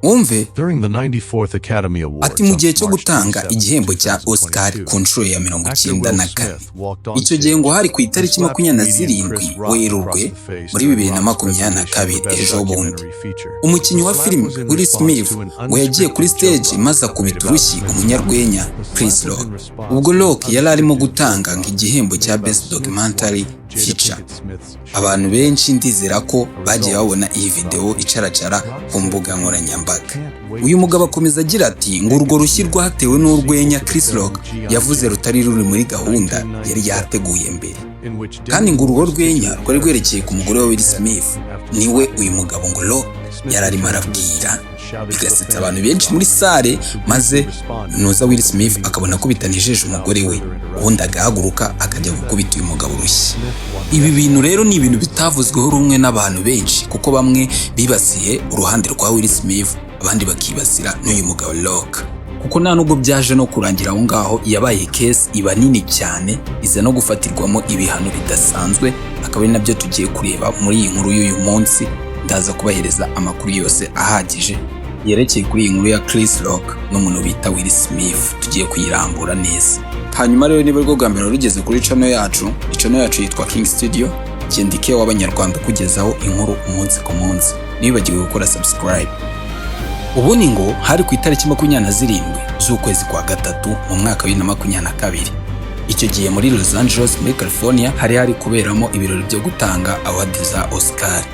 umve ati mu gihe cyo gutanga igihembo cya Oscar ku nshuro ya 94 icyo gihe ngo hari ku itariki 27 Werurwe muri 2022 ejo bundi umukinnyi wa filime Will Smith ngo yagiye kuri stage maze akubita urushyi umunyarwenya Chris Rock ubwo Rock yari arimo gutanga igihembo cya Best Documentary Feature. Abantu benshi ndizera ko bagiye babona iyi video icaracara ku mbuga nkoranyambaga. Uyu mugabo akomeza agira ati ngo urwo rushyi rwatewe n'urwenya Chris Rock yavuze rutari ruri muri gahunda yari yateguye mbere. Kandi ngo urwo rwenya rwari rwerekeye ku mugore wa Will Smith niwe uyu mugabo ngo Rock yari arimo arabwira bigasetsa abantu benshi muri sare maze noza Will Smith akabona ko bitanejeje umugore we ubundi agahaguruka akajya gukubita uyu mugabo urushyi. Ibi bintu rero ni ibintu bitavuzweho rumwe n'abantu benshi kuko bamwe bibasiye uruhande rwa Will Smith abandi bakibasira n'uyu mugabo Rock kuko nta nubwo byaje no kurangira aho ngaho yabaye case iba nini cyane iza no gufatirwamo ibihano bidasanzwe akaba ari nabyo tugiye kureba muri iyi nkuru y'uyu munsi. Ndaza kubahereza amakuru yose ahagije yerekeye kuri iyi nkuru ya Chris Rock n'umuntu bita Will Smith tugiye kuyirambura neza. Hanyuma rero niba rwo gambero rugeze kuri channel yacu yitwa King Studio cyendike w'abanyarwanda kugezaho inkuru umunsi ku munsi nibagiwe gukora subscribe. Ubu ni ngo hari ku itariki 27 z'ukwezi kwa gatatu mu mwaka wa 2022 icyo gihe muri Los Angeles muri California hari kuberamo ibirori byo gutanga award za Oscar.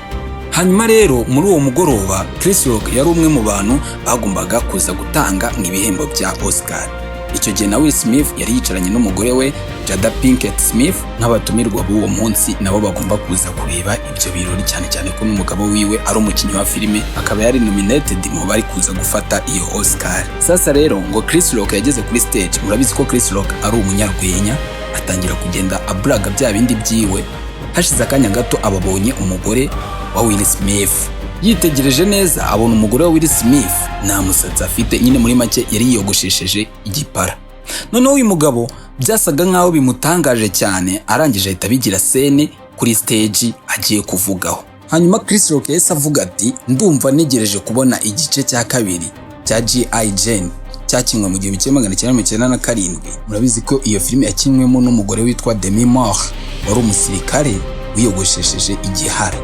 Hanyuma rero muri uwo mugoroba Chris Rock yari umwe mu bantu bagombaga kuza gutanga ibihembo bya Oscar. Icyo gihe na Will Smith yari yicaranye n'umugore we Jada Pinkett Smith nk'abatumirwa b'uwo munsi nabo bagomba kuza kureba ibyo birori cyane cyane ko n'umugabo wiwe ari umukinnyi wa filime akaba yari nominated mu bari kuza gufata iyo Oscar. Sasa rero ngo Chris Rock yageze kuri stage murabizi ko Chris Rock ari umunyarwenya atangira kugenda aburaga bya bindi byiwe. Hashize akanya gato ababonye umugore wa Will Smith yitegereje neza abona umugore wa Will Smith nta musatsi afite nyine muri make yari yiyogoshesheje igipara. Noneho uyu mugabo byasaga nkaho bimutangaje cyane arangije ahita bigira scene kuri stage agiye kuvugaho. Hanyuma Chris Rock yahise avuga ati ndumva negereje kubona igice cya kabiri cya G.I. Jane cyakinwe mu 1997. Murabizi ko iyo filime yakinwemo n'umugore witwa Demi Moore wari umusirikare wiyogoshesheje igihara.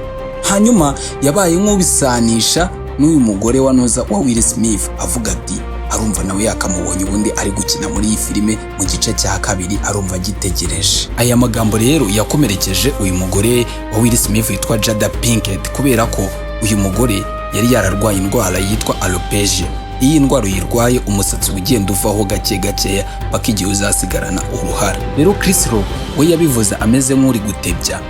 Hanyuma yabaye nk'ubisanisha n'uyu mugore wa noza wa Will Smith avuga ati arumva nawe yakamubonye ubundi ari gukina muri iyi filime mu gice cya kabiri arumva agitegereje. Aya magambo rero yakomerekeje uyu mugore wa Will Smith witwa Jada Pinkett kubera ko uyu mugore yari yararwaye indwara yitwa alopecia. Iyi ndwara uyirwaye umusatsi ugenda uvaho gake gakeya bakigiye uzasigarana uruhara. Rero Chris Rock we yabivuze ameze nk'uri gutebya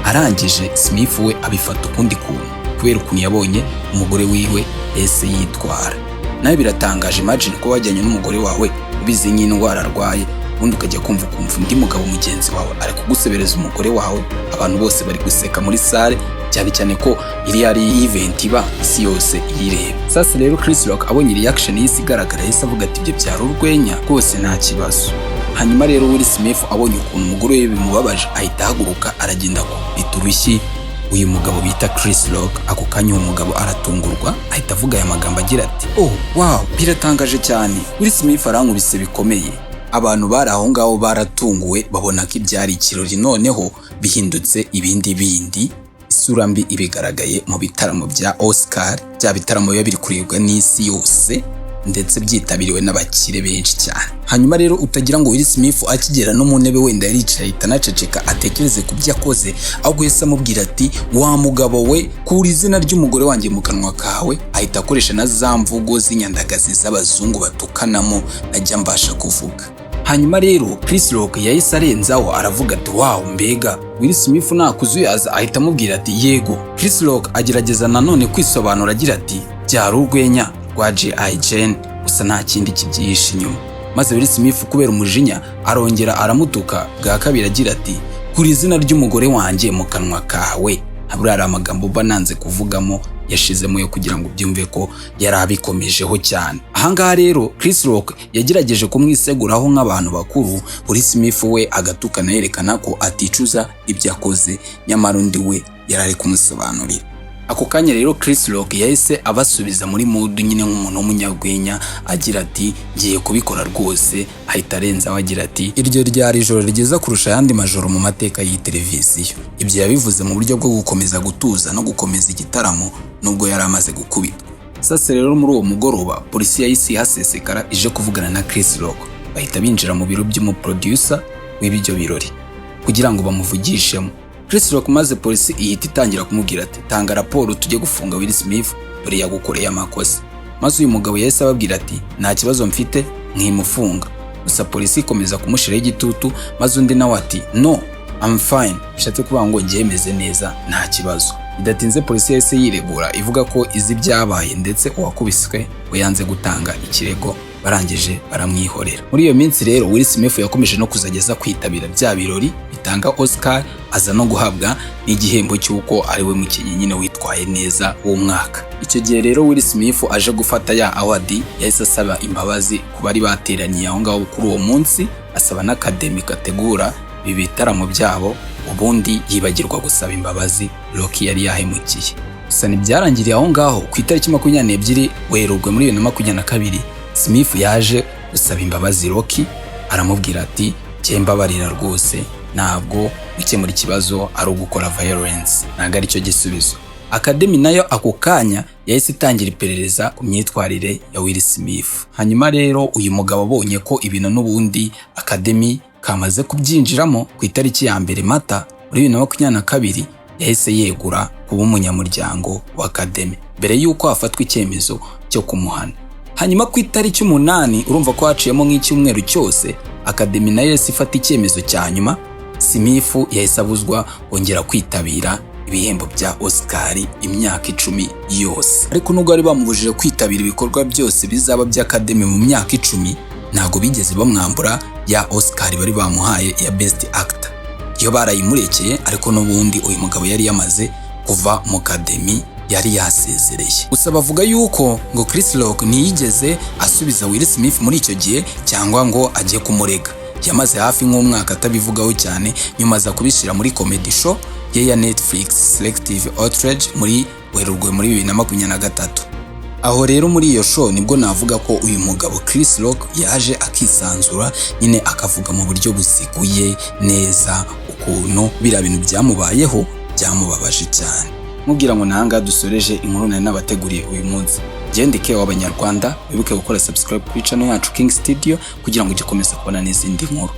arangije Smith we abifata ukundi kuntu kubera ukuntu yabonye umugore wiwe ese yitwara. Nawe biratangaje imagine ko wajyanye n'umugore wawe ubizi nk'indwara arwaye ubundi ukajya kumva undi mugabo mugenzi wawe ari kugusebereza umugore wawe abantu bose bari guseka muri sale cyane cyane ko iri ari event iba isi yose yireba. Sasa rero Chris Rock abonye reaction y'isi igaragara yese avuga ati ibyo byari urwenya rwose nta kibazo. Hanyuma rero Will Smith abonye ukuntu umugore we bimubabaje ahita ahaguruka aragenda kubita urushyi uyu mugabo bita Chris Rock. Ako kanya uwo mugabo aratungurwa ahita avuga aya magambo agira ati oh wow biratangaje cyane Will Smith arankubise bikomeye. Abantu bari aho ngaho baratunguwe babona ko ibyari ikirori noneho bihindutse ibindi isura mbi ibigaragaye mu bitaramo bya Oscar. Bya bitaramo biba biri kurebwa n'isi yose ndetse byitabiriwe n'abakire benshi cyane. Hanyuma rero utagira ngo Will Smith akigera no mu ntebe wenda yaricaye itanaceceka atekereze ku byo akoze ahubwo yese amubwira ati wa mugabo we kuri izina ry'umugore wanjye mu kanwa kawe ahita akoresha na za mvugo z'inyandagazi z'abazungu batukanamo najya mbasha kuvuga. Hanyuma rero Chris Rock yahise arenzaho aravuga ati wow mbega Will Smith nakuzuyaza ahita amubwira ati yego. Chris Rock agerageza nanone kwisobanura agira ati byari urwenya rwa G.I. Jane gusa nta kindi kibyihishe inyuma. Maze Will Smith kubera umujinya arongera aramutuka bwa kabiri agira ati kuri izina ry'umugore wanjye mu kanwa kawe. Habura ari amagambo bananze kuvugamo yashizemo yo kugira ngo byumve ko yari abikomejeho cyane. Ahangaha rero Chris Rock yagerageje kumwiseguraho nk'abantu bakuru. Will Smith we agatukana yerekana ko aticuza ibyo akoze nyamara undi we yari ari kumusobanurira. Ako kanya rero Chris Rock yahise abasubiza muri mood nyine nk'umuntu w'umunyarwenya agira ati ngiye kubikora rwose, ahita arenza agira ati iryo ryari ijoro rigeza kurusha ayandi majoro mu mateka y'iyi televiziyo. Ibyo yabivuze mu buryo bwo gukomeza gutuza no gukomeza igitaramo nubwo yari amaze gukubitwa. Sasa rero muri uwo mugoroba polisi yahise hasesekara ije kuvugana na Chris Rock, bahita binjira mu biro by'umuproducer w'ibyo birori kugira ngo bamuvugishemo. Chris Rock maze polisi ihita itangira kumubwira ati tanga raporo tujye gufunga Will Smith dore yagukoreye amakosa. Maze uyu mugabo yahise ababwira ati nta kibazo mfite nkimufunga. Gusa polisi ikomeza kumushiraho igitutu, maze undi nawe ati no I'm fine, bishatse kuvuga ngo ngemeze neza nta kibazo. Bidatinze polisi yahise yiregura ivuga ko izi byabaye ndetse uwakubiswe we yanze gutanga ikirego, barangije baramwihorera. Muri iyo minsi rero Will Smith yakomeje no kuzageza kwitabira bya birori bitanga Oscar, aza no guhabwa n'igihembo cy'uko ari we mukinnyi nyine witwaye neza uwo mwaka. Icyo gihe rero Will Smith aje gufata ya award yahise asaba imbabazi ku bari bateraniye aho ngaho kuri uwo munsi, asaba n'akademi gategura ibi bitaramo byabo, ubundi yibagirwa gusaba imbabazi Rock yari yahemukiye. Gusa ntibyarangiriye aho ngaho. Ku itariki 22 Werurwe muri 2022 Smith yaje gusaba imbabazi Rock, aramubwira ati cyembabarira rwose, ntabwo gukemura ikibazo ari ugukora violence, ntabwo ari cyo gisubizo. Academy nayo ako kanya yahise itangira iperereza ku myitwarire ya Will Smith. Hanyuma rero uyu mugabo abonye ko ibintu n'ubundi Academy kamaze kubyinjiramo, ku itariki ya 1 Mata muri 2022 yahise yegura kuba umunyamuryango wa Academy mbere y'uko hafatwa icyemezo cyo kumuhana. Hanyuma ku itariki 8 urumva ko haciyemo nk'icyumweru cyose, Academy nayo yahise ifata icyemezo cya nyuma. Smith yahise abuzwa kongera kwitabira ibihembo bya Oscar imyaka 10 yose. Ariko nubwo bari bamubujije kwitabira ibikorwa byose bizaba bya Academy mu myaka 10, ntago bigeze bamwambura ya Oscar bari bamuhaye ya Best Actor. Iyo barayimurekeye, ariko n'ubundi uyu mugabo yari yamaze kuva mu Academy, yari yasezereye. Gusa bavuga yuko ngo Chris Rock ntiyigeze asubiza Will Smith muri icyo gihe cyangwa ngo ajye kumurega. Yamaze hafi nk'umwaka atabivugaho cyane, nyuma aza kubishyira muri comedy show ye ya Netflix Selective Outrage muri Werurwe muri 2023. Aho rero muri iyo show nibwo navuga ko uyu mugabo Chris Rock yaje akisanzura nyine akavuga mu buryo buziguye neza ukuntu bira bintu byamubayeho byamubabaje cyane. Mubwira ngo nahanga dusoreje inkuru nari nabateguriye uyu munsi. Gendeke w'Abanyarwanda, wibuke gukora subscribe kuri channel yacu King Studio kugira ngo ugikomeze kubona n'izindi nkuru.